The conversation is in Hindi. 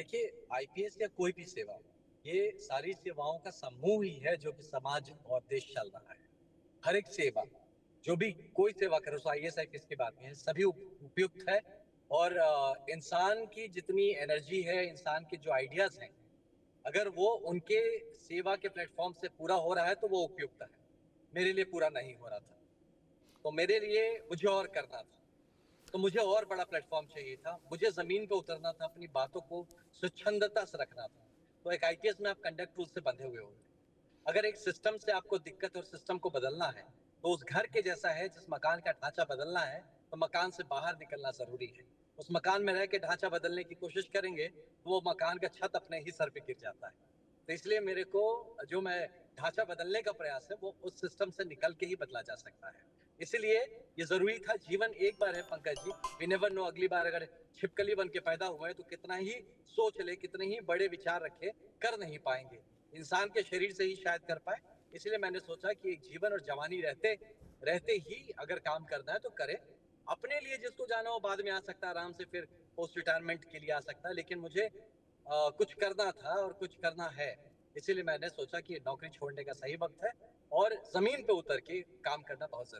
देखिए, आईपीएस या कोई भी सेवा, ये सारी सेवाओं का समूह ही है जो कि समाज और देश चल रहा है। हर एक सेवा, जो भी कोई सेवा करे, सो आईएएस आईपीएस की बात नहीं है, सभी उपयुक्त है। और इंसान की जितनी एनर्जी है, इंसान के जो आइडियाज हैं, अगर वो उनके सेवा के प्लेटफॉर्म से पूरा हो रहा है तो वो उपयुक्त है। मेरे लिए पूरा नहीं हो रहा था, तो मेरे लिए मुझे और करना था। तो मुझे और बड़ा प्लेटफॉर्म चाहिए था, मुझे जमीन पे उतरना था, अपनी बातों को स्वच्छंदता से रखना था। तो एक आईपीएस में आप कंडक्ट रूल से बंधे हुए होंगे। अगर एक सिस्टम से आपको दिक्कत और सिस्टम को बदलना है, तो उस घर के जैसा है, जिस मकान का ढांचा बदलना है, तो मकान से बाहर निकलना जरूरी है। उस मकान में रह के ढांचा बदलने की कोशिश करेंगे तो वो मकान का छत अपने ही सर पे गिर जाता है। तो इसलिए मेरे को, जो मैं ढांचा बदलने का प्रयास है, वो उस सिस्टम से निकल के ही बदला जा सकता है। इसलिए ये जरूरी था। जीवन एक बार है Pankaj ji, we never know, अगली बार अगर छिपकली बन के पैदा हुए तो कितना ही सोच ले, कितने ही बड़े विचार रखे, कर नहीं पाएंगे। इंसान के शरीर से ही शायद कर पाए। इसलिए मैंने सोचा कि एक जीवन और जवानी रहते रहते ही अगर काम करना है तो करे। अपने लिए जिसको जाना हो बाद में आ सकता है, आराम से फिर पोस्ट रिटायरमेंट के लिए आ सकता है, लेकिन मुझे कुछ करना था और कुछ करना है। इसीलिए मैंने सोचा कि नौकरी छोड़ने का सही वक्त है और जमीन पे उतर के काम करना बहुत जरूरी है।